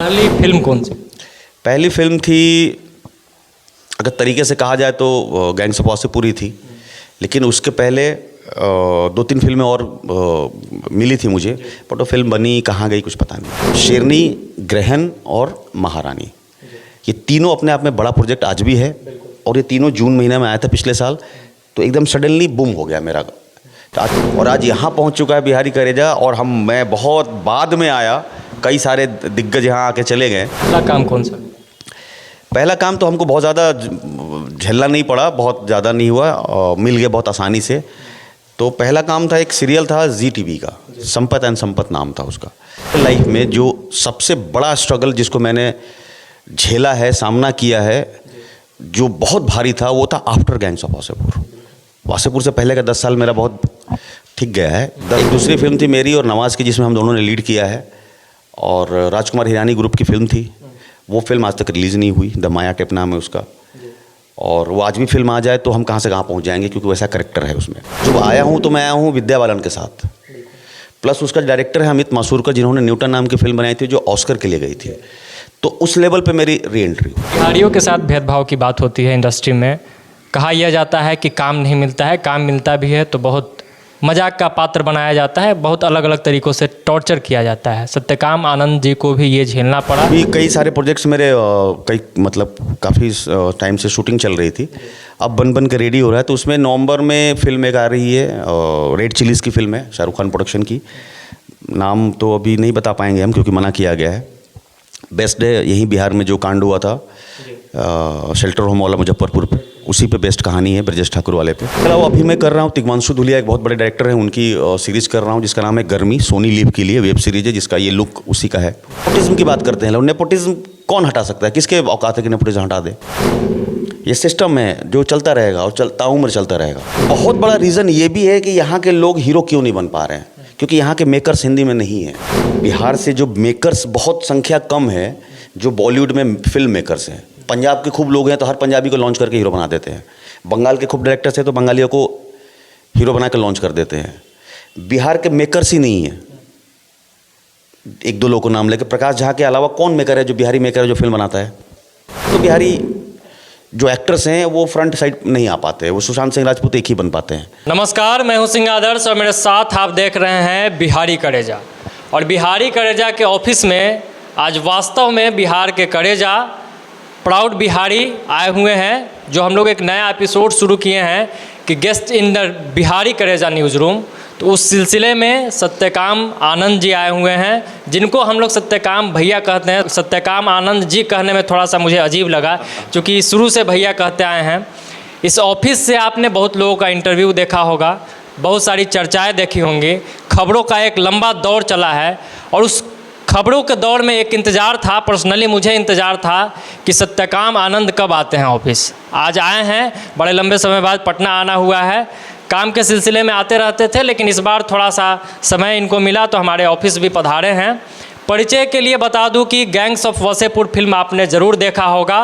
पहली फिल्म कौन सी? पहली फिल्म थी, अगर तरीके से कहा जाए तो गैंग्स ऑफ वासेपुर ही थी। लेकिन उसके पहले दो तीन फिल्में और मिली थी मुझे, बट वो फिल्म बनी कहाँ गई कुछ पता नहीं। शेरनी, ग्रहण और महारानी, ये तीनों अपने आप में बड़ा प्रोजेक्ट आज भी है। और ये तीनों जून महीने में आया था पिछले साल, तो एकदम सडनली बूम हो गया मेरा। और आज यहाँ पहुँच चुका है बिहारी करेजा। और मैं बहुत बाद में आया, कई सारे दिग्गज यहाँ आके चले गए। पहला काम कौन सा? पहला काम तो हमको बहुत ज़्यादा झेलना नहीं पड़ा, बहुत ज़्यादा नहीं हुआ, मिल गया बहुत आसानी से। तो पहला काम था, एक सीरियल था जी टीवी का, संपत एंड संपत नाम था उसका। लाइफ में जो सबसे बड़ा स्ट्रगल जिसको मैंने झेला है, सामना किया है, जो बहुत भारी था, वो था after gangs of Wasseypur. Wasseypur से पहले का 10 साल मेरा बहुत ठीक गया है। एक दूसरी फिल्म थी मेरी और नवाज़ की, जिसमें हम दोनों ने लीड किया है, और राजकुमार हिरानी ग्रुप की फिल्म थी। वो फिल्म आज तक रिलीज़ नहीं हुई, द माया टेप नाम है उसका। और वो आज भी फिल्म आ जाए तो हम कहाँ से कहाँ पहुँच जाएंगे, क्योंकि वैसा करेक्टर है उसमें। जब आया हूँ तो मैं आया हूँ विद्या बालन के साथ, प्लस उसका डायरेक्टर है अमित मासूरकर, जिन्होंने न्यूटन नाम की फिल्म बनाई थी जो ऑस्कर के लिए गई थी। तो उस लेवल पे मेरी री एंट्री हुई। बिहारियों के साथ भेदभाव की बात होती है इंडस्ट्री में। कहा यह जाता है कि काम नहीं मिलता है, काम मिलता भी है तो बहुत मजाक का पात्र बनाया जाता है, बहुत अलग अलग तरीक़ों से टॉर्चर किया जाता है। सत्यकाम आनंद जी को भी ये झेलना पड़ा। अभी कई सारे प्रोजेक्ट्स मेरे कई मतलब काफ़ी टाइम से शूटिंग चल रही थी, अब बन के रेडी हो रहा है। तो उसमें नवंबर में फिल्म एक आ रही है, रेड चिलीज़ की फिल्म है, शाहरुख खान प्रोडक्शन की। नाम तो अभी नहीं बता पाएंगे हम, क्योंकि मना किया गया है। बेस्ट है यहीं बिहार में जो कांड हुआ था शेल्टर होम वाला मुजफ्फरपुर पे, उसी पे बेस्ट कहानी है, ब्रजेश ठाकुर वाले पे। वो अभी मैं कर रहा हूँ, तिग्मांशु धुलिया एक बहुत बड़े डायरेक्टर हैं, उनकी सीरीज़ कर रहा हूँ जिसका नाम है गर्मी। सोनी लीव के लिए वेब सीरीज़ है, जिसका ये लुक उसी का है। नेपोटिज्म की बात करते हैं लोग, नेपोटिज्म कौन हटा सकता है? किसके औकात है कि नेपोटिज्म हटा दे? ये सिस्टम है जो चलता रहेगा और चलता उम्र चलता रहेगा। बहुत बड़ा रीज़न ये भी है कि यहाँ के लोग हीरो क्यों नहीं बन पा रहे हैं, क्योंकि यहाँ के मेकर्स हिंदी में नहीं है। बिहार से जो मेकर्स बहुत संख्या कम है, जो बॉलीवुड में फिल्म मेकर्स हैं। पंजाब के खूब लोग हैं तो हर पंजाबी को लॉन्च करके हीरो बना देते हैं। बंगाल के खूब डायरेक्टर्स हैं तो बंगालियों को हीरो बना कर लॉन्च कर देते हैं। बिहार के मेकर्स ही नहीं है। एक दो लोगों को नाम लेकर, प्रकाश झा के अलावा कौन मेकर है जो बिहारी मेकर है जो फिल्म बनाता है? तो बिहारी जो एक्टर्स हैं वो फ्रंट साइड नहीं आ पाते, वो सुशांत सिंह राजपूत एक ही बन पाते हैं। नमस्कार, मैं हूं सिंह आदर्श और मेरे साथ आप देख रहे हैं बिहारी करेजा। और बिहारी करेजा के ऑफिस में आज वास्तव में बिहार के करेजा प्राउड बिहारी आए हुए हैं, जो हम लोग एक नया एपिसोड शुरू किए हैं कि गेस्ट इन द बिहारी करेजा न्यूज़ रूम। तो उस सिलसिले में सत्यकाम आनंद जी आए हुए हैं, जिनको हम लोग सत्यकाम भैया कहते हैं। सत्यकाम आनंद जी कहने में थोड़ा सा मुझे अजीब लगा, क्योंकि शुरू से भैया कहते आए हैं। इस ऑफिस से आपने बहुत लोगों का इंटरव्यू देखा होगा, बहुत सारी चर्चाएँ देखी होंगी, खबरों का एक लंबा दौर चला है। और उस खबरों के दौर में एक इंतज़ार था, पर्सनली मुझे इंतज़ार था कि सत्यकाम आनंद कब आते हैं ऑफिस। आज आए हैं, बड़े लंबे समय बाद पटना आना हुआ है। काम के सिलसिले में आते रहते थे, लेकिन इस बार थोड़ा सा समय इनको मिला तो हमारे ऑफिस भी पधारे हैं। परिचय के लिए बता दूं कि गैंग्स ऑफ वासेपुर फिल्म आपने ज़रूर देखा होगा।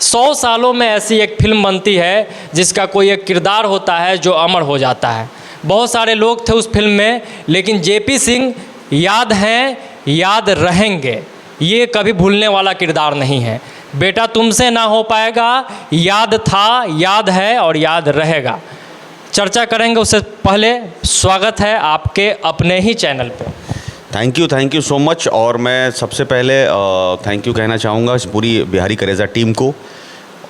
100 सालों में ऐसी एक फिल्म बनती है जिसका कोई एक किरदार होता है जो अमर हो जाता है। बहुत सारे लोग थे उस फिल्म में, लेकिन जेपी सिंह याद हैं, याद रहेंगे, ये कभी भूलने वाला किरदार नहीं है। बेटा तुमसे ना हो पाएगा, याद था, याद है और याद रहेगा। चर्चा करेंगे, उससे पहले स्वागत है आपके अपने ही चैनल पे। Thank you so much. और मैं सबसे पहले थैंक यू कहना चाहूँगा इस पूरी बिहारी करेजा टीम को,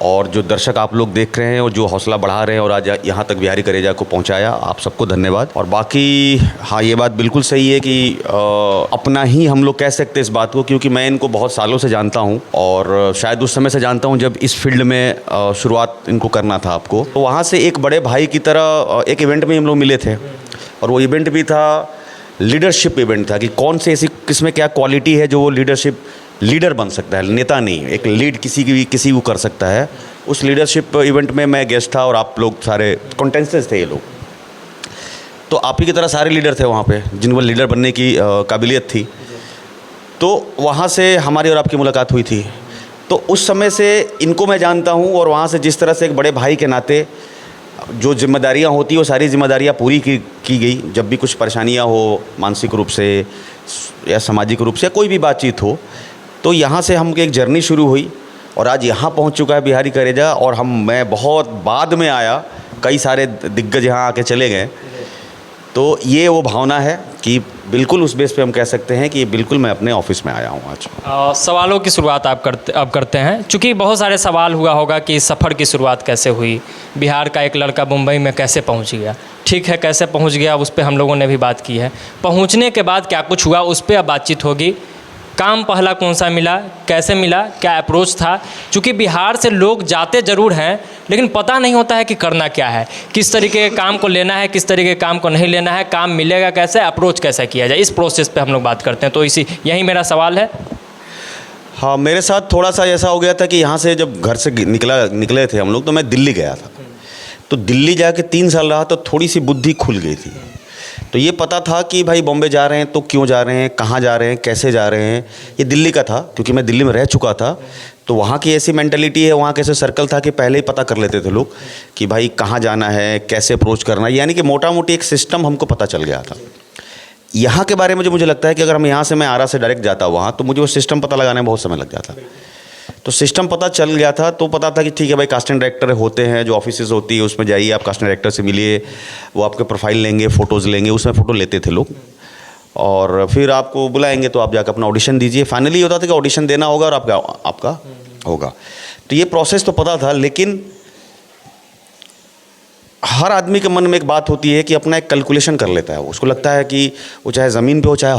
और जो दर्शक आप लोग देख रहे हैं और जो हौसला बढ़ा रहे हैं और आज यहाँ तक बिहारी करेजा को पहुँचाया, आप सबको धन्यवाद। और बाकी हाँ, ये बात बिल्कुल सही है कि अपना ही हम लोग कह सकते हैं इस बात को, क्योंकि मैं इनको बहुत सालों से जानता हूँ और शायद उस समय से जानता हूँ जब इस फील्ड में शुरुआत इनको करना था आपको। तो वहाँ से एक बड़े भाई की तरह एक इवेंट में हम लोग मिले थे, और वो इवेंट भी था लीडरशिप इवेंट था, कि कौन से ऐसी किसमें क्या क्वालिटी है जो वो लीडर बन सकता है, नेता नहीं, एक लीड किसी को कर सकता है। उस लीडरशिप इवेंट में मैं गेस्ट था और आप लोग सारे कंटेस्टेंट्स थे। ये लोग तो आप ही की तरह सारे लीडर थे वहाँ पे, जिनको लीडर बनने की काबिलियत थी। तो वहाँ से हमारी और आपकी मुलाकात हुई थी। तो उस समय से इनको मैं जानता हूँ, और वहाँ से जिस तरह से एक बड़े भाई के नाते जो जिम्मेदारियाँ होती हैं वो सारी जिम्मेदारियाँ पूरी की गई। जब भी कुछ परेशानियाँ हो, मानसिक रूप से या सामाजिक रूप से कोई भी बातचीत हो, तो यहाँ से हम एक जर्नी शुरू हुई और आज यहाँ पहुँच चुका है बिहारी करेजा। और मैं बहुत बाद में आया, कई सारे दिग्गज यहाँ आके चले गए। तो ये वो भावना है कि बिल्कुल उस बेस पे हम कह सकते हैं कि बिल्कुल मैं अपने ऑफिस में आया हूँ आज। सवालों की शुरुआत आप करते हैं, चूँकि बहुत सारे सवाल हुआ होगा कि सफ़र की शुरुआत कैसे हुई, बिहार का एक लड़का मुंबई में कैसे पहुंच गया। ठीक है, कैसे पहुंच गया उस पर हम लोगों ने भी बात की है। पहुंचने के बाद क्या कुछ हुआ उस पर अब बातचीत होगी। काम पहला कौन सा मिला, कैसे मिला, क्या अप्रोच था। चूँकि बिहार से लोग जाते ज़रूर हैं लेकिन पता नहीं होता है कि करना क्या है, किस तरीके के काम को लेना है, किस तरीके के काम को नहीं लेना है, काम मिलेगा कैसे, अप्रोच कैसे किया जाए, इस प्रोसेस पे हम लोग बात करते हैं। तो यही मेरा सवाल है। हाँ, मेरे साथ थोड़ा सा ऐसा हो गया था कि यहाँ से जब घर से निकले थे हम लोग, तो मैं दिल्ली गया था। तो दिल्ली जाके 3 साल रहा तो थोड़ी सी बुद्धि खुल गई थी। तो ये पता था कि भाई बॉम्बे जा रहे हैं तो क्यों जा रहे हैं, कहाँ जा रहे हैं, कैसे जा रहे हैं, ये दिल्ली का था क्योंकि मैं दिल्ली में रह चुका था। तो वहाँ की ऐसी मेंटालिटी है, वहाँ कैसे सर्कल था कि पहले ही पता कर लेते थे लोग कि भाई कहाँ जाना है, कैसे अप्रोच करना है, यानी कि मोटा मोटी एक सिस्टम हमको पता चल गया था। यहाँ के बारे में जो मुझे लगता है कि अगर हम यहाँ से मैं आरा से डायरेक्ट जाता वहाँ, तो मुझे वो सिस्टम पता लगाने में बहुत समय लग जाता। तो सिस्टम पता चल गया था, तो पता था कि ठीक है भाई, कास्टिंग डायरेक्टर होते हैं, जो ऑफिसेज होती है उसमें जाइए, आप कास्टिंग डायरेक्टर से मिलिए, वो आपके प्रोफाइल लेंगे, फ़ोटोज़ लेंगे, उसमें फ़ोटो लेते थे लोग और फिर आपको बुलाएंगे तो आप जाकर अपना ऑडिशन दीजिए। फाइनली होता था कि ऑडिशन देना होगा और आपका होगा। तो ये प्रोसेस तो पता था, लेकिन हर आदमी के मन में एक बात होती है कि अपना एक कैलकुलेशन कर लेता है। उसको लगता है कि वो चाहे ज़मीन पे हो चाहे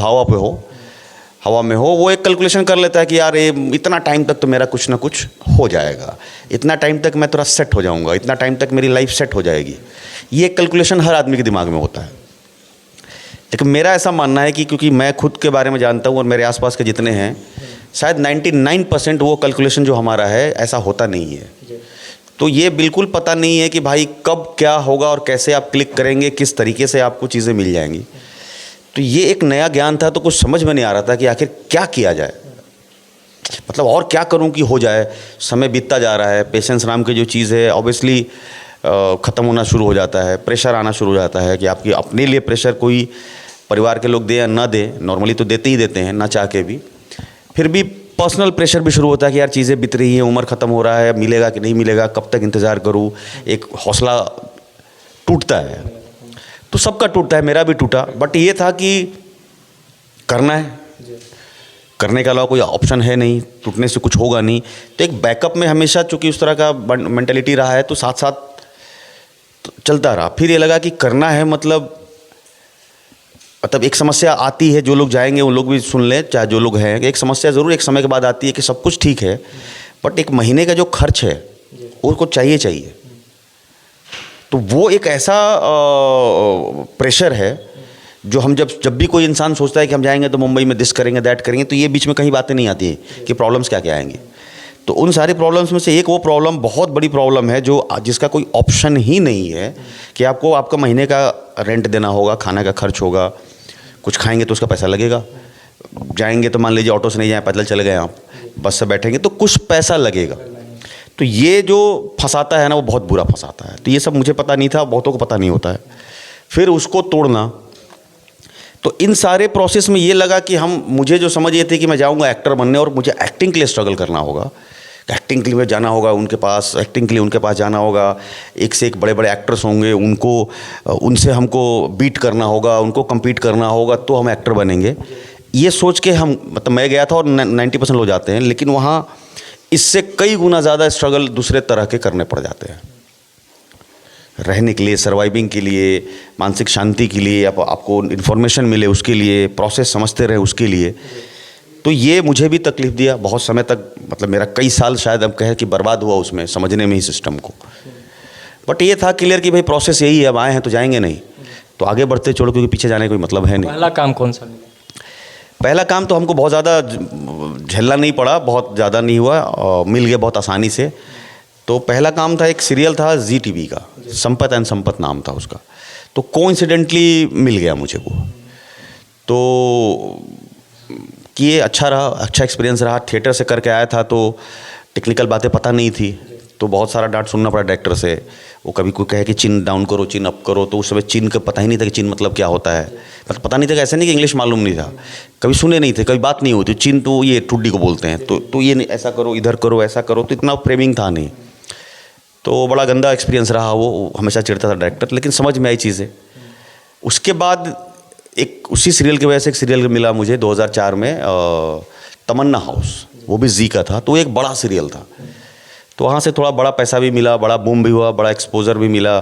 हवा में हो, वो एक कैलकुलेशन कर लेता है कि यार ये इतना टाइम तक तो मेरा कुछ ना कुछ हो जाएगा, इतना टाइम तक मैं थोड़ा सेट हो जाऊंगा, इतना टाइम तक मेरी लाइफ सेट हो जाएगी। ये एक कैलकुलेशन हर आदमी के दिमाग में होता है। लेकिन मेरा ऐसा मानना है कि क्योंकि मैं खुद के बारे में जानता हूँ और मेरे आसपास के जितने हैं, शायद 99% वो कैलकुलेशन जो हमारा है ऐसा होता नहीं है। तो ये बिल्कुल पता नहीं है कि भाई कब क्या होगा और कैसे आप क्लिक करेंगे, किस तरीके से आपको चीज़ें मिल जाएंगी। तो ये एक नया ज्ञान था, तो कुछ समझ में नहीं आ रहा था कि आखिर क्या किया जाए, मतलब और क्या करूं कि हो जाए। समय बीतता जा रहा है, पेशेंस नाम की जो चीज़ है ऑब्वियसली ख़त्म होना शुरू हो जाता है, प्रेशर आना शुरू हो जाता है कि आपकी अपने लिए प्रेशर कोई परिवार के लोग दे या ना दे, नॉर्मली तो देते ही देते हैं ना चाह के भी, फिर भी पर्सनल प्रेशर भी शुरू होता है कि यार चीज़ें बीत रही हैं, उम्र ख़त्म हो रहा है, मिलेगा कि नहीं मिलेगा, कब तक इंतज़ार करूँ, एक हौसला टूटता है। तो सबका टूटता है, मेरा भी टूटा। बट ये था कि करना है, करने के अलावा कोई ऑप्शन है नहीं, टूटने से कुछ होगा नहीं। तो एक बैकअप में हमेशा चूँकि उस तरह का मेंटालिटी रहा है, तो साथ साथ तो चलता रहा। फिर ये लगा कि करना है, मतलब एक समस्या आती है, जो लोग जाएंगे वो लोग भी सुन लें, चाहे जो लोग हैं, एक समस्या ज़रूर एक समय के बाद आती है कि सब कुछ ठीक है बट एक महीने का जो खर्च है उसको चाहिए। तो वो एक ऐसा प्रेशर है जो हम जब भी कोई इंसान सोचता है कि हम जाएंगे तो मुंबई में दिस करेंगे, दैट करेंगे, तो ये बीच में कहीं बातें नहीं आती हैं कि प्रॉब्लम्स क्या क्या आएंगी। तो उन सारी प्रॉब्लम्स में से एक वो प्रॉब्लम, बहुत बड़ी प्रॉब्लम है, जो जिसका कोई ऑप्शन ही नहीं है कि आपको आपका महीने का रेंट देना होगा, खाने का खर्च होगा, कुछ खाएंगे तो उसका पैसा लगेगा, जाएंगे तो मान लीजिए ऑटो से नहीं जाए, पैदल चले गए आप, बस से बैठेंगे तो कुछ पैसा लगेगा। तो ये जो फंसाता है ना, वो बहुत बुरा फंसाता है। तो ये सब मुझे पता नहीं था, बहुतों को पता नहीं होता है। फिर उसको तोड़ना, तो इन सारे प्रोसेस में ये लगा कि मुझे जो समझ ये थी कि मैं जाऊंगा एक्टर बनने और मुझे एक्टिंग के लिए स्ट्रगल करना होगा, एक्टिंग के लिए जाना होगा उनके पास, एक्टिंग के लिए उनके पास जाना होगा, एक से एक बड़े बड़े एक्टर्स होंगे, उनसे हमको बीट करना होगा, उनको कम्पीट करना होगा, तो हम एक्टर बनेंगे। ये सोच के मैं गया था और 90% लोग जाते हैं, लेकिन वहाँ इससे कई गुना ज़्यादा स्ट्रगल दूसरे तरह के करने पड़ जाते हैं, रहने के लिए, सर्वाइविंग के लिए, मानसिक शांति के लिए, आपको इन्फॉर्मेशन मिले उसके लिए, प्रोसेस समझते रहे उसके लिए। तो ये मुझे भी तकलीफ़ दिया बहुत समय तक, मेरा कई साल शायद अब कहे कि बर्बाद हुआ उसमें समझने में ही सिस्टम को। बट ये था क्लियर कि भाई प्रोसेस यही है, अब आए हैं तो जाएंगे नहीं, तो आगे बढ़ते चलो, क्योंकि पीछे जाने का कोई मतलब है नहीं। पहला काम कौन सा मिला? पहला काम तो हमको बहुत ज़्यादा झेलना नहीं पड़ा, बहुत ज़्यादा नहीं हुआ, मिल गया बहुत आसानी से। तो पहला काम था, एक सीरियल था जी टीवी का, संपत एंड संपत नाम था उसका। तो कोइंसिडेंटली मिल गया मुझे वो, तो कि ये अच्छा रहा, अच्छा एक्सपीरियंस रहा। थिएटर से करके आया था तो टेक्निकल बातें पता नहीं थी, तो बहुत सारा डांट सुनना पड़ा डायरेक्टर से। वो कभी कोई कहे कि चिन डाउन करो, चिन अप करो, तो उस समय चिन का पता ही नहीं था कि चिन मतलब क्या होता है। मतलब पता नहीं था कि ऐसा नहीं कि इंग्लिश मालूम नहीं था, कभी सुने नहीं थे, कभी बात नहीं होती। चिन तो ये ठुड्डी को बोलते हैं, तो ये ऐसा करो, इधर करो, ऐसा करो, तो इतना फ्रेमिंग था नहीं। तो बड़ा गंदा एक्सपीरियंस रहा वो, हमेशा चिढ़ता था डायरेक्टर, लेकिन समझ में आई चीज़ें। उसके बाद एक उसी सीरियल की वजह से एक सीरियल मिला मुझे 2004 में, तमन्ना हाउस, वो भी जी का था, तो एक बड़ा सीरियल था। तो वहाँ से थोड़ा बड़ा पैसा भी मिला, बड़ा बूम भी हुआ, बड़ा एक्सपोजर भी मिला,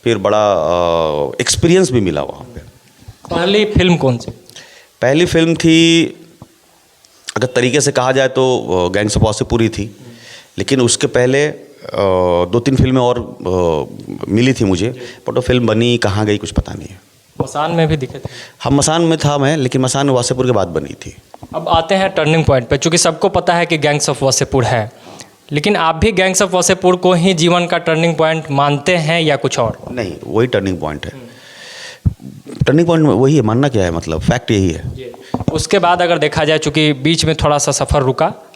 फिर बड़ा एक्सपीरियंस भी मिला वहाँ पे। पहली फिल्म कौन सी? पहली फिल्म थी, अगर तरीके से कहा जाए तो गैंग्स ऑफ वासेपुर ही थी, लेकिन उसके पहले 2-3 फिल्में और मिली थी मुझे, बट वो फिल्म बनी कहाँ गई कुछ पता नहीं है। मसान में भी दिखे थे? हम मसान में था मैं, लेकिन मसान वासेपुर के बाद बनी थी। अब आते हैं टर्निंग पॉइंट पे, चूँकि सबको पता है कि गैंग्स ऑफ वासेपुर है, लेकिन आप भी गैंग्स ऑफ वासेपुर को ही जीवन का टर्निंग पॉइंट मानते हैं या कुछ और? नहीं, वही टर्निंग पॉइंट है। टर्निंग पॉइंट वही है, मानना क्या है, मतलब फैक्ट यही है। उसके बाद अगर देखा जाए, चूँकि बीच में थोड़ा सा सफ़र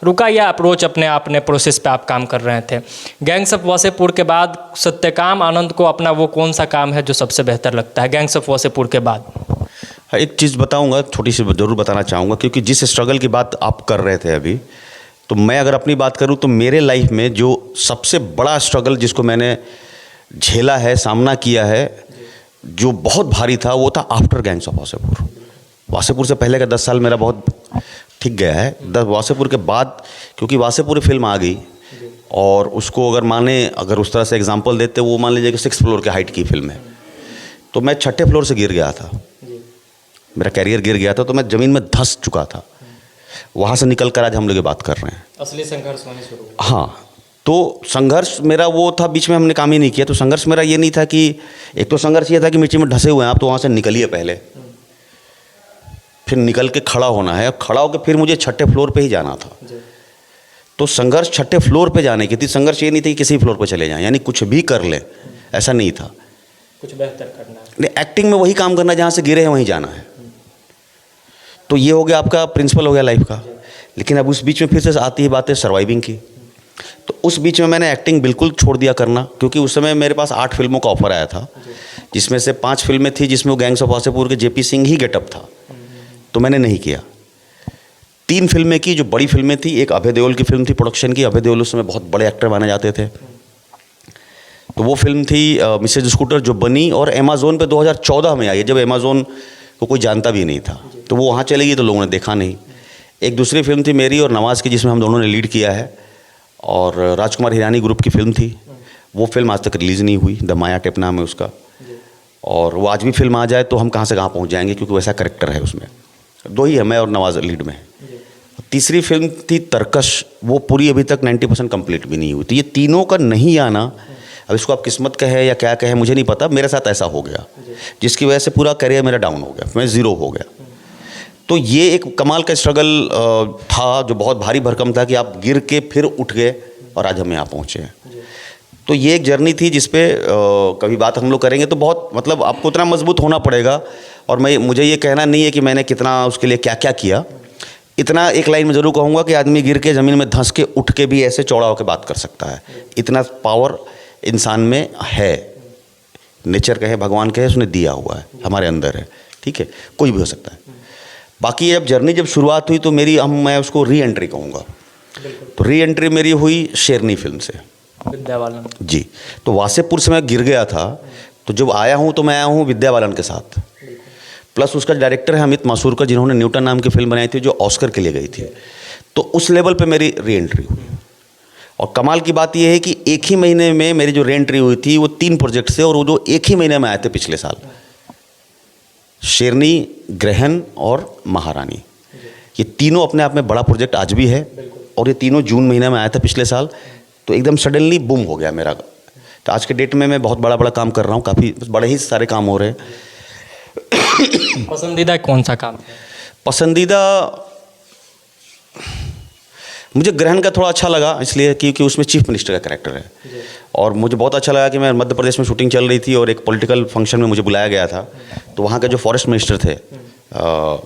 रुका या अप्रोच अपने प्रोसेस पे आप काम कर रहे थे, गैंग्स ऑफ वासेपुर के बाद सत्यकाम आनंद को अपना वो कौन सा काम है जो सबसे बेहतर लगता है गैंग्स ऑफ वासेपुर के बाद? एक चीज़ बताऊंगा, छोटी सी ज़रूर बताना चाहूँगा, क्योंकि जिस स्ट्रगल की बात आप कर रहे थे अभी, तो मैं अगर अपनी बात करूँ तो मेरे लाइफ में जो सबसे बड़ा स्ट्रगल जिसको मैंने झेला है, सामना किया है, जो बहुत भारी था, वो था after gangs of Wasseypur. Wasseypur से पहले का 10 साल मेरा बहुत ठीक गया है। वासेपुर के बाद, क्योंकि वासेपुर फिल्म आ गई, और उसको अगर उस तरह से एग्जांपल देते, वो मान लीजिए कि 6th फ्लोर के हाइट की फिल्म है, तो मैं 6ठे फ्लोर से गिर गया था, मेरा कैरियर गिर गया था, तो मैं ज़मीन में धंस चुका था। वहाँ से निकल कर आज हम लोग ये बात कर रहे हैं। असली संघर्ष होने शुरू हुआ। हाँ, तो संघर्ष मेरा वो था, बीच में हमने काम ही नहीं किया। तो संघर्ष मेरा ये नहीं था कि, एक तो संघर्ष ये था कि मिट्टी में धंसे हुए हैं आप, तो वहाँ से निकलिए पहले, फिर निकल के खड़ा होना है, खड़ा होकर फिर मुझे 6ठे फ्लोर पे ही जाना था। तो संघर्ष 6ठे फ्लोर पे जाने की थी। संघर्ष ये नहीं था कि किसी फ्लोर पे चले जाएं, यानी कुछ भी कर लें, ऐसा नहीं था। कुछ बेहतर करना है, नहीं, एक्टिंग में वही काम करना, जहाँ से गिरे हैं वहीं जाना है। तो ये हो गया आपका प्रिंसिपल हो गया लाइफ का। लेकिन अब उस बीच में फिर से आती है बातें सर्वाइविंग की। तो उस बीच में मैंने एक्टिंग बिल्कुल छोड़ दिया करना, क्योंकि उस समय मेरे पास 8 फिल्मों का ऑफर आया था, जिसमें से 5 फिल्में थी जिसमें वो गैंग्स ऑफ वासेपुर के जेपी सिंह ही गेटअप था, तो मैंने नहीं किया। 3 फिल्में की जो बड़ी फिल्में थी, एक अभय देओल की फिल्म थी प्रोडक्शन की, अभय देओल उस समय बहुत बड़े एक्टर माने जाते थे, तो वो फिल्म थी मिसेज स्कूटर, जो बनी और अमेज़ॉन पे 2014 में आई, जब अमेज़ॉन को कोई जानता भी नहीं था। तो वो वहाँ चली गई तो लोगों ने देखा नहीं। एक दूसरी फिल्म थी मेरी और नवाज़ की, जिसमें हम दोनों ने लीड किया है, और राजकुमार हिरानी ग्रुप की फिल्म थी। वो फिल्म आज तक रिलीज़ नहीं हुई, द माया टेप नाम है उसका, और वो आज भी फिल्म आ जाए तो हम कहाँ से कहाँ पहुँच जाएंगे, क्योंकि वैसा करेक्टर है उसमें। 2 ही है, मैं और नवाज़ लीड में। तीसरी फिल्म थी तरकश, वो पूरी अभी तक 90% कंप्लीट भी नहीं हुई। तो ये तीनों का नहीं आना, अब इसको आप किस्मत कहे या क्या कहे मुझे नहीं पता, मेरे साथ ऐसा हो गया, जिसकी वजह से पूरा करियर मेरा डाउन हो गया, मैं ज़ीरो हो गया। तो ये एक कमाल का स्ट्रगल था, जो बहुत भारी भरकम था, कि आप गिर के फिर उठ गए और आज हम यहाँ पहुँचे हैं। तो ये एक जर्नी थी जिसपे कभी बात हम लोग करेंगे तो बहुत, मतलब आपको उतना मजबूत होना पड़ेगा। और मुझे ये कहना नहीं है कि मैंने कितना उसके लिए क्या क्या किया, इतना एक लाइन में ज़रूर कहूँगा कि आदमी गिर के ज़मीन में धंस के उठ के भी ऐसे चौड़ा होकर बात कर सकता है। इतना पावर इंसान में है, नेचर कहे भगवान कहे, उसने दिया हुआ है, हमारे अंदर है, ठीक है, कोई भी हो सकता है। बाकी अब जर्नी जब शुरुआत हुई तो मैं उसको री एंट्री कहूँगा। तो री एंट्री मेरी हुई शेरनी फिल्म से, विद्या बालन जी। तो वासेपुर से मैं गिर गया था, तो जब आया हूँ तो मैं आया हूँ विद्या बालन के साथ, प्लस उसका डायरेक्टर है अमित मासूरकर, जिन्होंने न्यूटन नाम की फिल्म बनाई थी जो ऑस्कर के लिए गई थी। तो उस लेवल पे मेरी री एंट्री हुई। और कमाल की बात यह है कि एक ही महीने में मेरी जो री एंट्री हुई थी वो 3 प्रोजेक्ट से, और वो जो एक ही महीने में आए थे पिछले साल, शेरनी, ग्रहण और महारानी, ये तीनों अपने आप में बड़ा प्रोजेक्ट आज भी है, और ये तीनों जून महीने में आया था पिछले साल। तो एकदम सडनली बूम हो गया मेरा। तो आज के डेट में मैं बहुत बड़ा काम कर रहा हूँ, काफ़ी बड़े ही सारे काम हो रहे हैं। पसंदीदा कौन सा काम? पसंदीदा मुझे ग्रहण का थोड़ा अच्छा लगा, इसलिए क्योंकि उसमें चीफ मिनिस्टर का कैरेक्टर है, और मुझे बहुत अच्छा लगा कि मैं मध्य प्रदेश में शूटिंग चल रही थी और एक पॉलिटिकल फंक्शन में मुझे बुलाया गया था। तो वहाँ के जो फॉरेस्ट मिनिस्टर थे,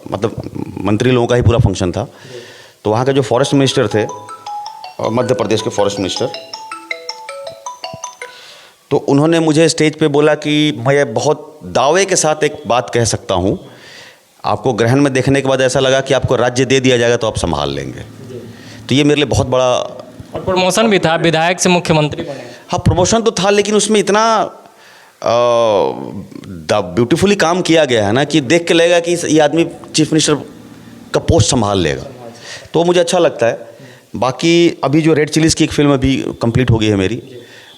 मतलब मंत्री लोगों का ही पूरा फंक्शन था, तो वहाँ के जो फॉरेस्ट मिनिस्टर थे, मध्य प्रदेश के फॉरेस्ट मिनिस्टर, तो उन्होंने मुझे स्टेज पे बोला कि मैं बहुत दावे के साथ एक बात कह सकता हूँ, आपको ग्रहण में देखने के बाद ऐसा लगा कि आपको राज्य दे दिया जाएगा तो आप संभाल लेंगे। तो ये मेरे लिए बहुत बड़ा, और प्रमोशन भी था, विधायक से मुख्यमंत्री बने। हाँ प्रमोशन तो था, लेकिन उसमें इतना ब्यूटीफुली काम किया गया है ना कि देख के लगेगा कि ये आदमी चीफ मिनिस्टर का पोस्ट संभाल लेगा, तो मुझे अच्छा लगता है। बाकी अभी जो रेड चिलीज़ की एक फिल्म अभी कंप्लीट हो गई है मेरी,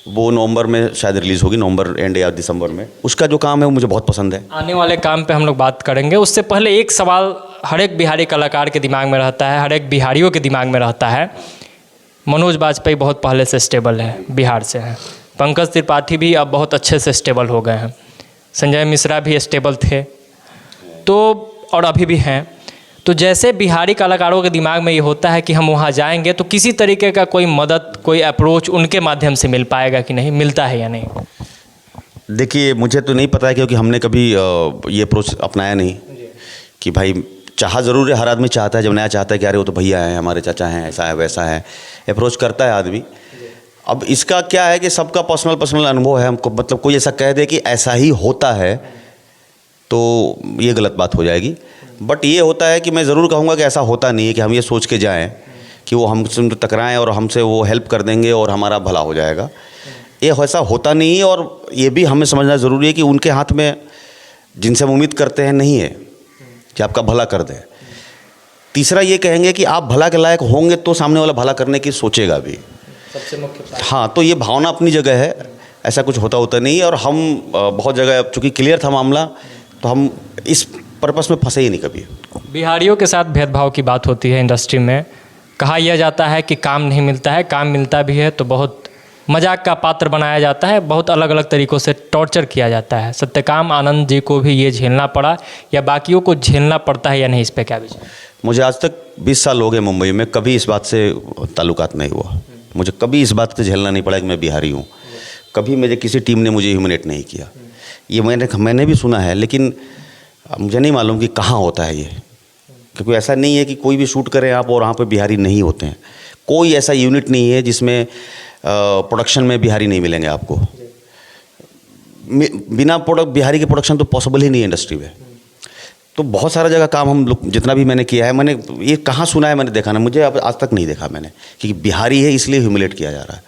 वो नवंबर में शायद रिलीज़ होगी, नवंबर एंड या दिसंबर में। उसका जो काम है वो मुझे बहुत पसंद है। आने वाले काम पे हम लोग बात करेंगे, उससे पहले एक सवाल हर एक बिहारी कलाकार के दिमाग में रहता है, हर एक बिहारियों के दिमाग में रहता है। मनोज बाजपेयी बहुत पहले से स्टेबल है, बिहार से हैं। पंकज त्रिपाठी भी अब बहुत अच्छे से स्टेबल हो गए हैं। संजय मिश्रा भी स्टेबल थे तो, और अभी भी हैं। तो जैसे बिहारी कलाकारों के दिमाग में ये होता है कि हम वहाँ जाएंगे तो किसी तरीके का कोई मदद, कोई अप्रोच उनके माध्यम से मिल पाएगा कि नहीं, मिलता है या नहीं? देखिए मुझे तो नहीं पता है, क्योंकि हमने कभी ये अप्रोच अपनाया नहीं कि भाई, चाहा ज़रूर है, हर आदमी चाहता है, जब नया चाहता है कि अरे वो तो भैया हैं, हमारे चाचा हैं, ऐसा है वैसा है, अप्रोच करता है आदमी। अब इसका क्या है कि सबका पर्सनल अनुभव है। हमको मतलब कोई ऐसा कह दे कि ऐसा ही होता है तो ये गलत बात हो जाएगी। बट ये होता है कि मैं ज़रूर कहूँगा कि ऐसा होता नहीं है कि हम ये सोच के जाएं कि वो हमसे टकराएं और हमसे वो हेल्प कर देंगे और हमारा भला हो जाएगा। ये ऐसा होता नहीं है, और ये भी हमें समझना ज़रूरी है कि उनके हाथ में जिनसे हम उम्मीद करते हैं नहीं है कि आपका भला कर दें। तीसरा ये कहेंगे कि आप भला के लायक होंगे तो सामने वाला भला करने की सोचेगा भी, सबसे मुख्य। हाँ, तो ये भावना अपनी जगह है, ऐसा कुछ होता नहीं। और हम बहुत जगह चूँकि क्लियर था मामला, तो हम इस पर्पस में फंसे ही नहीं कभी। बिहारियों के साथ भेदभाव की बात होती है इंडस्ट्री में। कहा यह जाता है कि काम नहीं मिलता है, काम मिलता भी है तो बहुत मजाक का पात्र बनाया जाता है, बहुत अलग अलग तरीक़ों से टॉर्चर किया जाता है। सत्यकाम आनंद जी को भी ये झेलना पड़ा या बाकियों को झेलना पड़ता है या नहीं, इस पर क्या विचार? मुझे आज तक 20 साल हो गए मुंबई में, कभी इस बात से ताल्लुकात नहीं हुआ। मुझे कभी इस बात से झेलना नहीं पड़ा कि मैं बिहारी हूँ। कभी मेरे किसी टीम ने मुझे ह्यूमिलेट नहीं किया। ये मैंने भी सुना है, लेकिन मुझे नहीं मालूम कि कहाँ होता है ये, क्योंकि ऐसा नहीं है कि कोई भी शूट करें आप और वहाँ पे बिहारी नहीं होते हैं। कोई ऐसा यूनिट नहीं है जिसमें प्रोडक्शन में बिहारी नहीं मिलेंगे आपको। बिना बिहारी के प्रोडक्शन तो पॉसिबल ही नहीं है इंडस्ट्री में। तो बहुत सारा जगह काम हम लोग, जितना भी मैंने किया है, मैंने ये कहाँ सुना है, मैंने देखा ना, मुझे अब आज तक नहीं देखा मैंने कि बिहारी है इसलिए ह्यूमिलेट किया जा रहा है।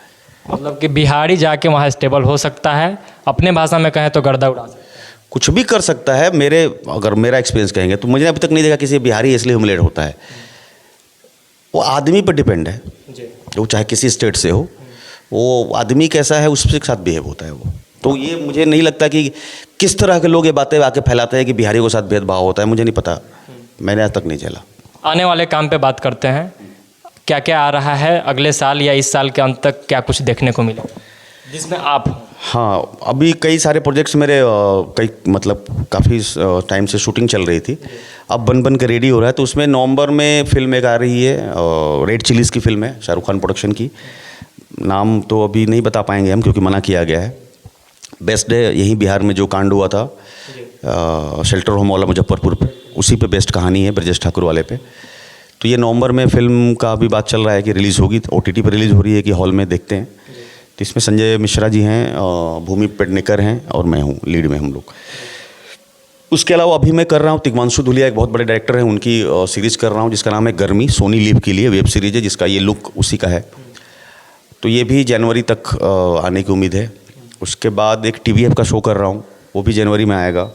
मतलब कि बिहारी जाके वहाँ स्टेबल हो सकता है, अपने भाषा में कहें तो गर्दा उड़ा सकता है, कुछ भी कर सकता है। अगर मेरा एक्सपीरियंस कहेंगे तो मुझे अभी तक नहीं देखा किसी बिहारी इसलिए ह्यूमिलेट होता है। वो आदमी पर डिपेंड है, वो चाहे किसी स्टेट से हो, वो आदमी कैसा है उसके साथ बिहेव होता है वो। तो ये मुझे नहीं लगता कि किस तरह के लोग ये बातें आके फैलाते हैं कि बिहारियों के साथ भेदभाव होता है, मुझे नहीं पता, मैंने आज तक नहीं झेला। आने वाले काम पे बात करते हैं। क्या क्या आ रहा है अगले साल या इस साल के अंत तक, क्या कुछ देखने को मिले जिसमें आप? हाँ, अभी कई सारे प्रोजेक्ट्स मेरे मतलब काफ़ी टाइम से शूटिंग चल रही थी, अब बन के रेडी हो रहा है। तो उसमें नवंबर में फिल्म एक आ रही है, रेड चिलीज़ की फिल्म है, शाहरुख खान प्रोडक्शन की। नाम तो अभी नहीं बता पाएंगे हम, क्योंकि मना किया गया है। बेस्ड है यहीं बिहार में जो कांड हुआ था शेल्टर होम वाला मुजफ्फरपुर पे, उसी पे बेस्ड कहानी है, ब्रजेश ठाकुर वाले पे। तो ये नवंबर में फिल्म का अभी बात चल रहा है कि रिलीज़ होगी, OTT पर रिलीज़ हो रही है कि हॉल में देखते हैं। तो इसमें संजय मिश्रा जी हैं, भूमि पेडनेकर हैं और मैं हूँ लीड में, हम लोग। उसके अलावा अभी मैं कर रहा हूँ, तिग्मांशु धुलिया एक बहुत बड़े डायरेक्टर हैं, उनकी सीरीज़ कर रहा हूँ जिसका नाम है गर्मी, सोनी लिव के लिए वेब सीरीज़ है, जिसका ये लुक उसी का है। तो ये भी जनवरी तक आने की उम्मीद है। उसके बाद एक TVF का शो कर रहा हूँ, वो भी जनवरी में आएगा।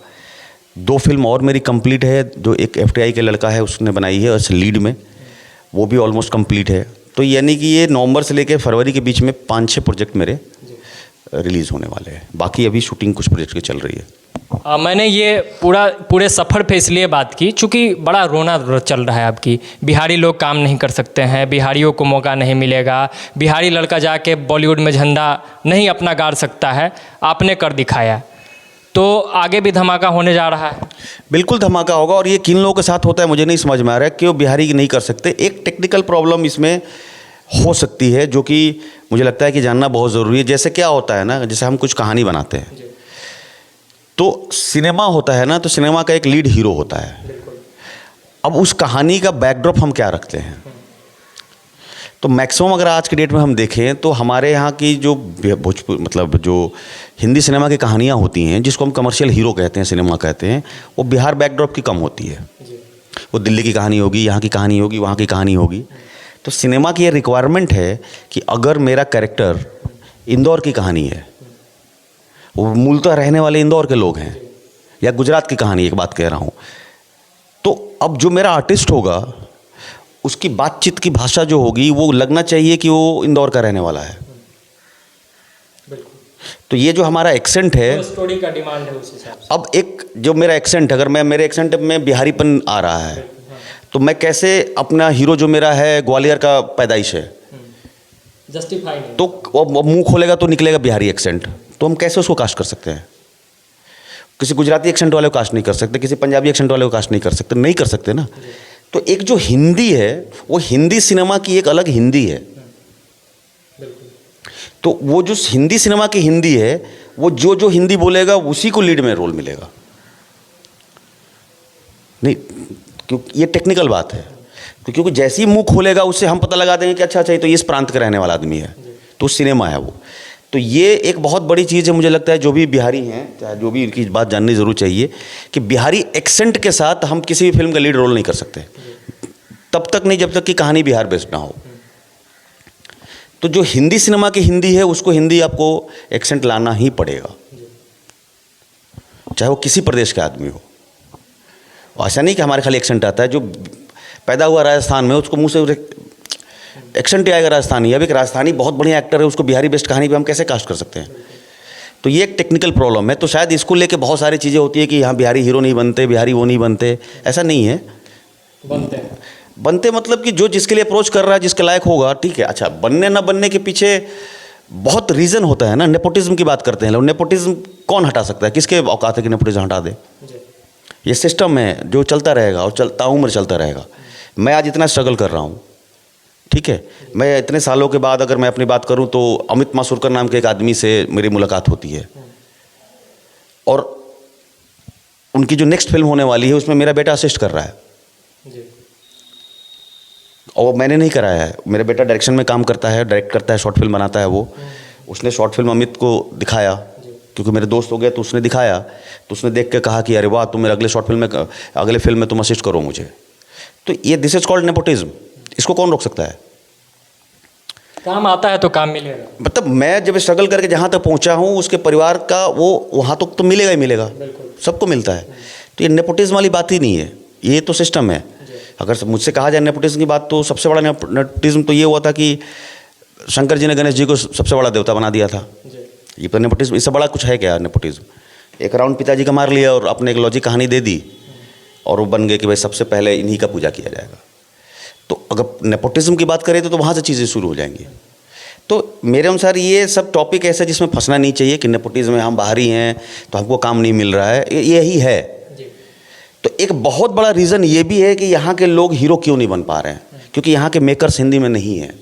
2 फिल्म और मेरी कंप्लीट है, जो एक FTI के लड़का है उसने बनाई है उस लीड में, वो भी ऑलमोस्ट कंप्लीट है। तो यानी कि ये नवंबर से लेकर फरवरी के बीच में 5-6 प्रोजेक्ट मेरे रिलीज़ होने वाले हैं। बाकी अभी शूटिंग कुछ प्रोजेक्ट की चल रही है। मैंने ये पूरे सफ़र पे इसलिए बात की चूँकि बड़ा रोना चल रहा है आपकी। बिहारी लोग काम नहीं कर सकते हैं, बिहारियों को मौका नहीं मिलेगा, बिहारी लड़का जाके बॉलीवुड में झंडा नहीं अपना गाड़ सकता है, आपने कर दिखाया। तो आगे भी धमाका होने जा रहा है। बिल्कुल धमाका होगा, और ये किन लोगों के साथ होता है मुझे नहीं समझ में आ रहा है, क्यों बिहारी नहीं कर सकते। एक टेक्निकल प्रॉब्लम इसमें हो सकती है जो कि मुझे लगता है कि जानना बहुत ज़रूरी है। जैसे क्या होता है ना, जैसे हम कुछ कहानी बनाते हैं तो सिनेमा होता है ना, तो सिनेमा का एक लीड हीरो होता है। अब उस कहानी का बैकड्रॉप हम क्या रखते हैं, तो मैक्सिमम अगर आज के डेट में हम देखें तो हमारे यहाँ की जो भोजपुर मतलब जो हिंदी सिनेमा की कहानियाँ होती हैं, जिसको हम कमर्शियल हीरो कहते हैं, सिनेमा कहते हैं, वो बिहार बैकड्रॉप की कम होती है। वो दिल्ली की कहानी होगी, यहाँ की कहानी होगी, वहाँ की कहानी होगी। तो सिनेमा की ये रिक्वायरमेंट है कि अगर मेरा कैरेक्टर इंदौर की कहानी है, वो मूलतः रहने वाले इंदौर के लोग हैं, या गुजरात की कहानी एक बात कह रहा हूँ, तो अब जो मेरा आर्टिस्ट होगा उसकी बातचीत की भाषा जो होगी वो लगना चाहिए कि वो इंदौर का रहने वाला है। तो ये जो हमारा एक्सेंट है, तो स्टोरी का डिमांड है उस हिसाब से। अब एक जो मेरा एक्सेंट, अगर मेरे एक्सेंट में बिहारीपन आ रहा है, तो मैं कैसे अपना हीरो जो मेरा है ग्वालियर का पैदाइश है, जस्टिफाई नहीं। तो वो मुंह खोलेगा तो निकलेगा बिहारी एक्सेंट, तो हम कैसे उसको कास्ट कर सकते हैं? किसी गुजराती एक्सेंट वाले को कास्ट नहीं कर सकते, किसी पंजाबी एक्सेंट वाले को कास्ट नहीं कर सकते, नहीं कर सकते ना। तो एक जो हिंदी है वो हिंदी सिनेमा की एक अलग हिंदी है। तो वो जो हिंदी सिनेमा की हिंदी है, वो जो हिंदी बोलेगा उसी को लीड में रोल मिलेगा। नहीं, क्योंकि ये टेक्निकल बात है, क्योंकि जैसे ही मुंह खोलेगा उससे हम पता लगा देंगे कि अच्छा तो ये इस प्रांत का रहने वाला आदमी है, तो सिनेमा है वो। तो ये एक बहुत बड़ी चीज़ है, मुझे लगता है जो भी बिहारी हैं, चाहे जो भी, इनकी बात जाननी ज़रूर चाहिए कि बिहारी एक्सेंट के साथ हम किसी भी फिल्म का लीड रोल नहीं कर सकते, तब तक नहीं जब तक कि कहानी बिहार बेस्ड ना हो। तो जो हिंदी सिनेमा की हिंदी है उसको हिंदी आपको एक्सेंट लाना ही पड़ेगा, चाहे वो किसी प्रदेश का आदमी हो। ऐसा नहीं कि हमारे खाली एक्सेंट आता है, जो पैदा हुआ राजस्थान में उसको मुँह से एक्सेंट ही आएगा राजस्थानी। अब एक राजस्थानी बहुत बढ़िया एक्टर है, उसको बिहारी बेस्ड कहानी पे हम कैसे कास्ट कर सकते हैं? तो ये एक टेक्निकल प्रॉब्लम है। तो शायद इसको लेके बहुत सारी चीज़ें होती है कि यहाँ बिहारी हीरो नहीं बनते, बिहारी वो नहीं बनते, ऐसा नहीं है। बनते मतलब कि जो जिसके लिए अप्रोच कर रहा है, जिसके लायक होगा, ठीक है। अच्छा, बनने ना बनने के पीछे बहुत रीज़न होता है ना। नेपोटिज्म की बात करते हैं लोग, नेपोटिज्म कौन हटा सकता है? किसके औकात है कि नेपोटिज्म हटा दे? ये सिस्टम है जो चलता रहेगा और ताउम्र चलता रहेगा। मैं आज इतना स्ट्रगल कर रहा हूँ, ठीक है, मैं इतने सालों के बाद अगर मैं अपनी बात करूं तो अमित मासुरकर नाम के एक आदमी से मेरी मुलाकात होती है, और उनकी जो नेक्स्ट फिल्म होने वाली है उसमें मेरा बेटा असिस्ट कर रहा है जी। और मैंने नहीं कराया है, मेरा बेटा डायरेक्शन में काम करता है, डायरेक्ट करता है, शॉर्ट फिल्म बनाता है वो। उसने शॉर्ट फिल्म अमित को दिखाया, क्योंकि मेरे दोस्त हो गए, तो उसने दिखाया, तो उसने देख के कहा कि अरे वाह, तुम मेरे अगले शॉर्ट फिल्म में, अगले फिल्म में तुम असिस्ट करो मुझे। तो ये दिस इज कॉल्ड नेपोटिज्म। इसको कौन रोक सकता है? काम आता है तो काम मिलेगा। मतलब मैं जब स्ट्रगल करके जहाँ तक पहुँचा हूँ, उसके परिवार का वो वहाँ तक तो मिलेगा ही मिलेगा, सबको मिलता है। तो ये नेपोटिज्म वाली बात ही नहीं है, ये तो सिस्टम है। अगर मुझसे कहा जाए नेपोटिज्म की बात, तो सबसे बड़ा नेपोटिज्म तो ये हुआ था कि शंकर जी ने गणेश जी को सबसे बड़ा देवता बना दिया था। ये तो नेपोटिज्म, इससे बड़ा कुछ है क्या नेपोटिज्म? एक राउंड पिताजी का मार लिया और अपने एक लॉजिक कहानी दे दी, और वो बन गए कि भाई सबसे पहले इन्हीं का पूजा किया जाएगा। तो अगर नेपोटिज्म की बात करें तो वहाँ से चीज़ें शुरू हो जाएंगी। तो मेरे अनुसार ये सब टॉपिक ऐसा जिसमें फंसना नहीं चाहिए कि नेपोटिज्म में हम बाहरी हैं तो हमको काम नहीं मिल रहा है, यही है। तो एक बहुत बड़ा रीज़न ये भी है कि यहाँ के लोग हीरो क्यों नहीं बन पा रहे हैं, क्योंकि यहाँ के मेकर्स हिंदी में नहीं हैं।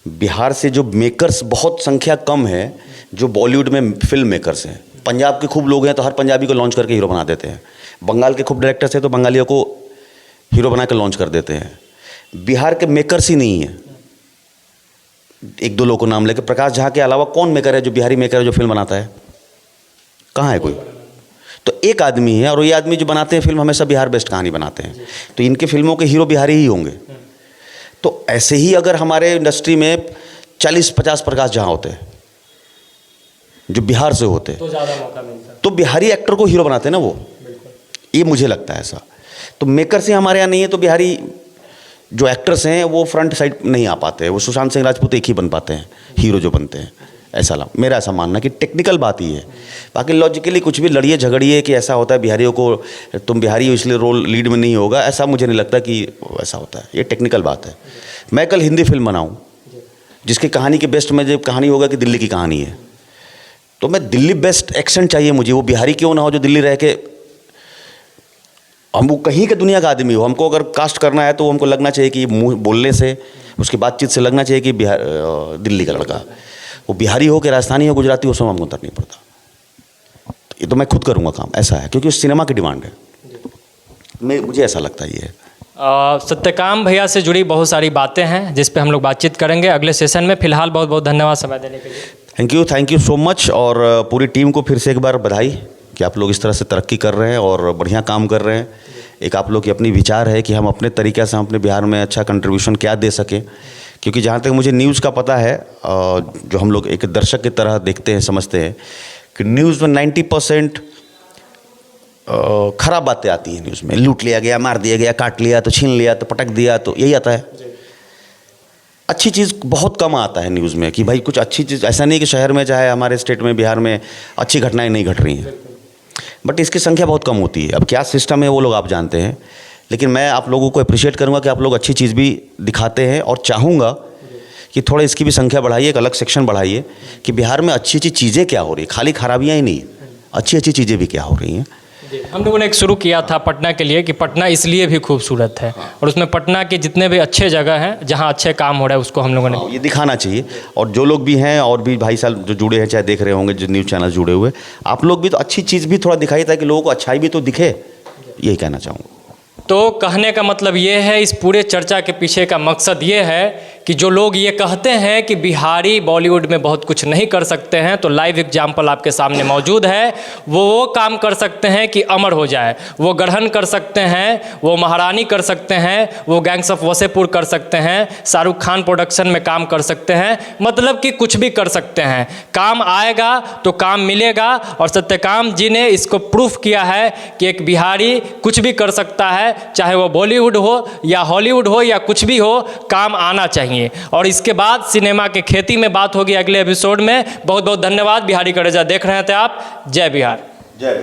बिहार से जो मेकर्स बहुत संख्या कम है, जो बॉलीवुड में फिल्म मेकर्स हैं। पंजाब के खूब लोग हैं तो हर पंजाबी को लॉन्च करके हीरो बना देते हैं। बंगाल के खूब डायरेक्टर्स हैं तो बंगालियों को हीरो बना कर लॉन्च कर देते हैं। बिहार के मेकर्स ही नहीं है। एक दो लोगों को नाम लेके, प्रकाश झा के अलावा कौन मेकर है जो बिहारी मेकर है जो फिल्म बनाता है? कहाँ है कोई? तो एक आदमी है, और ये आदमी जो बनाते हैं फिल्म हमेशा बिहार बेस्ड कहानी बनाते हैं, तो इनके फिल्मों के हीरो बिहारी ही होंगे। तो ऐसे ही अगर हमारे इंडस्ट्री में 40-50 प्रकाश झा होते हैं जो बिहार से होते तो ज़्यादा मौका मिलता, तो बिहारी एक्टर को हीरो बनाते हैं ना वो। ये मुझे लगता है ऐसा। तो मेकर से हमारे यहाँ नहीं है, तो बिहारी जो एक्टर्स हैं वो फ्रंट साइड नहीं आ पाते हैं। वो सुशांत सिंह राजपूत एक ही बन पाते हैं हीरो जो बनते हैं। ऐसा मेरा ऐसा मानना कि टेक्निकल बात ही है। बाकी लॉजिकली कुछ भी लड़िए झगड़िए कि ऐसा होता है बिहारियों को, तुम बिहारी हो इसलिए रोल लीड में नहीं होगा, ऐसा मुझे नहीं लगता कि ऐसा होता है। ये टेक्निकल बात है। मैं कल हिंदी फिल्म बनाऊँ जिसकी कहानी के बेस्ट में जब कहानी होगा कि दिल्ली की कहानी है, तो मैं दिल्ली बेस्ट एक्सेंट चाहिए मुझे। वो बिहारी क्यों ना हो जो दिल्ली रह के, हम वो कहीं के दुनिया का आदमी हो, हमको अगर कास्ट करना है तो हमको लगना चाहिए कि मुंह बोलने से, उसकी बातचीत से लगना चाहिए कि बिहार दिल्ली का लड़का। वो बिहारी हो कि राजस्थानी हो, गुजराती हो, उसमें हमको अंतर नहीं पड़ता। ये तो मैं खुद करूँगा काम, ऐसा है, क्योंकि उस सिनेमा की डिमांड है। मुझे ऐसा लगता है ये है। सत्यकाम भैया से जुड़ी बहुत सारी बातें हैं जिस पे हम लोग बातचीत करेंगे अगले सेशन में। फिलहाल बहुत बहुत धन्यवाद समय देने के लिए। Thank you so much. और पूरी टीम को फिर से एक बार बधाई कि आप लोग इस तरह से तरक्की कर रहे हैं और बढ़िया काम कर रहे हैं। एक आप लोग की अपनी विचार है कि हम अपने तरीक़े से हम अपने बिहार में अच्छा कंट्रीब्यूशन क्या दे सकें, क्योंकि जहाँ तक मुझे न्यूज़ का पता है, जो हम लोग एक दर्शक की तरह देखते हैं समझते हैं कि न्यूज़ में 90% ख़राब बातें आती हैं। न्यूज़ में लूट लिया गया, मार दिया गया, काट लिया तो छीन लिया तो पटक दिया, तो यही आता है। अच्छी चीज़ बहुत कम आता है न्यूज़ में कि भाई कुछ अच्छी चीज़। ऐसा नहीं कि शहर में चाहे हमारे स्टेट में बिहार में अच्छी घटनाएं नहीं घट रही हैं, बट इसकी संख्या बहुत कम होती है। अब क्या सिस्टम है वो लोग आप जानते हैं, लेकिन मैं आप लोगों को अप्रिशिएट करूँगा कि आप लोग अच्छी चीज़ भी दिखाते हैं, और चाहूँगा कि थोड़ा इसकी भी संख्या बढ़ाइए, एक अलग सेक्शन बढ़ाइए कि बिहार में अच्छी अच्छी चीज़ें क्या हो रही है, खाली खराबियाँ ही नहीं, अच्छी अच्छी चीज़ें भी क्या हो रही हैं। हम लोगों ने एक शुरू किया था पटना के लिए कि पटना इसलिए भी खूबसूरत है, और उसमें पटना के जितने भी अच्छे जगह हैं जहां अच्छे काम हो रहा है उसको हम लोगों ने ये दिखाना चाहिए। और जो लोग भी हैं और भी भाई साहब जो जुड़े हैं, चाहे देख रहे होंगे जो न्यूज़ चैनल जुड़े हुए, आप लोग भी तो अच्छी चीज़ भी थोड़ा दिखाइए ताकि लोगों को अच्छाई भी तो दिखे, यही कहना चाहूँगा। तो कहने का मतलब ये है, इस पूरे चर्चा के पीछे का मकसद ये है कि जो लोग ये कहते हैं कि बिहारी बॉलीवुड में बहुत कुछ नहीं कर सकते हैं, तो लाइव एग्जाम्पल आपके सामने मौजूद है। वो काम कर सकते हैं कि अमर हो जाए, वो गढ़न कर सकते हैं, वो महारानी कर सकते हैं, वो गैंग्स ऑफ वसेपुर कर सकते हैं, शाहरुख खान प्रोडक्शन में काम कर सकते हैं, मतलब कि कुछ भी कर सकते हैं। काम आएगा तो काम मिलेगा, और सत्यकाम जी ने इसको प्रूफ किया है कि एक बिहारी कुछ भी कर सकता है, चाहे वो बॉलीवुड हो या हॉलीवुड हो या कुछ भी हो, काम आना चाहिए। और इसके बाद सिनेमा के खेती में बात होगी अगले एपिसोड में। बहुत बहुत धन्यवाद। बिहारी करेजा देख रहे थे आप। जय बिहार। जय।